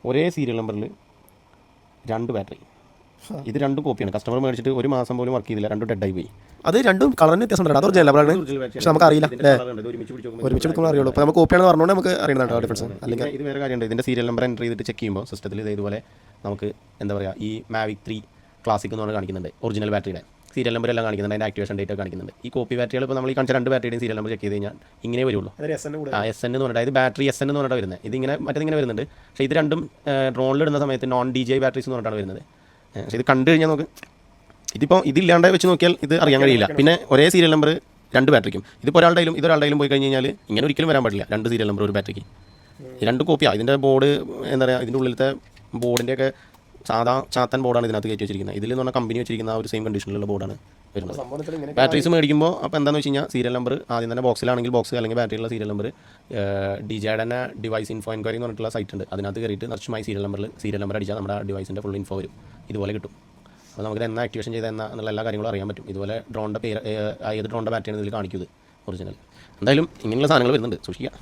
ഒരേ സീരിയൽ നമ്പറിൽ 2 ബാറ്ററി. ഇത് 2 കോപ്പിയാണ്. കസ്റ്റമർ മേടിച്ചിട്ട് 1 മാസം പോലും വർക്ക് ചെയ്തില്ല, 2 ഡെഡായി പോയി. അത് രണ്ടും കളറിന് വ്യത്യാസം ഉണ്ട്. അത് ഒറിജിനൽ ആണ്, പക്ഷെ നമുക്ക് അറിയില്ല. ഒരുമിച്ച് എടുക്കുമ്പോൾ അറിയുള്ളൂ. ഇപ്പോൾ നമുക്ക് കോപ്പിയാണെന്ന് പറഞ്ഞുകൊണ്ട് നമുക്ക് അറിയുന്നതാണ് ഡിഫറൻസ്. അല്ലെങ്കിൽ ഇത് വേറെ കാര്യമുണ്ട്. ഇതിൻ്റെ സീരിയൽ നമ്പർ എൻ്റർ ചെയ്തിട്ട് ചെക്ക് ചെയ്യുമ്പോൾ സിസ്റ്റത്തിൽ ഇതുപോലെ നമുക്ക് എന്താ പറയുക, ഈ മാവിക് 3 ക്ലാസിക് എന്ന് പറഞ്ഞാൽ കാണിക്കുന്നുണ്ട്. ഒറിജിനൽ ബാറ്ററിയുടെ സീരിയൽ നമ്പർ എല്ലാം കാണിക്കുന്നുണ്ട്, അതിൻ്റെ ആക്ടിവേഷൻ ഡേറ്റ് ഒക്കെ കാണിക്കുന്നുണ്ട്. ഈ കോപ്പി ബാറ്ററികൾ ഇപ്പോൾ നമ്മൾ ഈ കാണിച്ച 2 ബാറ്ററിയുടെയും സീരിയൽ നമ്പർ ചെക്ക് ചെയ്ത് കഴിഞ്ഞാൽ ഇങ്ങനെ വരുള്ളൂ. SN എന്ന് പറഞ്ഞിട്ട്, അതായത് ബാറ്ററി SN എന്ന് പറഞ്ഞിട്ട് വരുന്നത്. ഇതിങ്ങനെ മറ്റേതിങ്ങനെ വരുന്നുണ്ട്. പക്ഷേ ഇത് രണ്ടും ഡ്രോണിലിടുന്ന സമയത്ത് നോൺ DJI ബാറ്ററീസ് എന്ന് പറഞ്ഞിട്ടാണ് വരുന്നത്. പക്ഷേ ഇത് കണ്ടു കഴിഞ്ഞാൽ നമുക്ക് ഇതിപ്പോൾ ഇതില്ലാണ്ട് വെച്ച് നോക്കിയാൽ ഇത് അറിയാൻ കഴിയില്ല. പിന്നെ ഒരേ സീരിയൽ നമ്പർ 2 ബാറ്ററിക്കും. ഇതിപ്പോൾ ഇതൊരാളുടെയിലും പോയി കഴിഞ്ഞ് കഴിഞ്ഞാൽ ഇങ്ങനെ ഒരിക്കലും വരാൻ പാടില്ല. 2 സീരിയൽ നമ്പർ ഒരു ബാറ്ററിക്ക്. ഈ 2 കോപ്പിയാണ്. ഇതിൻ്റെ ബോർഡ് എന്താ പറയുക, ഇതിൻ്റെ ഉള്ളിലത്തെ ബോർഡിൻ്റെയൊക്കെ സാധാ ചാത്തൻ ബോർഡാണ് ഇതിനകത്ത് കയറ്റി വെച്ചിരിക്കുന്നത്. ഇതിൽ എന്ന് പറഞ്ഞാൽ കമ്പനി വെച്ചിരിക്കുന്ന ആ ഒരു സെയിം കണ്ടീഷനിലുള്ള ബോർഡാണ് വരുന്നത്. ബാറ്ററീസ് മേടിക്കുമ്പോൾ അപ്പോൾ എന്താണെന്ന് വെച്ച് കഴിഞ്ഞാൽ സീരിയൽ നമ്പർ ആദ്യം തന്നെ ബോക്സിലാണെങ്കിൽ ബോക്സ്, അല്ലെങ്കിൽ ബാറ്ററിയുള്ള സീരിയൽ നമ്പർ DJIയുടെ തന്നെ ഡിവൈസ് ഇൻഫോ എൻക്വയറി എന്ന് പറഞ്ഞിട്ടുള്ള സൈറ്റ് ഉണ്ട്. അതിനകത്ത് കയറിയിട്ട് നഷ്ടമായി സീരിയൽ നമ്പർ അടിച്ചാൽ നമ്മുടെ ഡിവൈസിൻ്റെ ഫുൾ ഇൻഫോ വരും. ഇതുപോലെ കിട്ടും. അപ്പോൾ നമുക്ക് എന്നാ ആക്ടിവേഷൻ ചെയ്ത എന്നുള്ള എല്ലാ കാര്യങ്ങളും അറിയാൻ പറ്റും. ഇതുപോലെ ഡ്രോണിൻ്റെ പേര്, ഏത് ഡ്രോണിൻ്റെ ബാറ്ററിയാണ് ഇതിൽ കാണിക്കുന്നത് ഒറിജിനൽ. എന്തായാലും ഇങ്ങനെയുള്ള സാധനങ്ങൾ വരുന്നുണ്ട്, സൂക്ഷിക്കുക.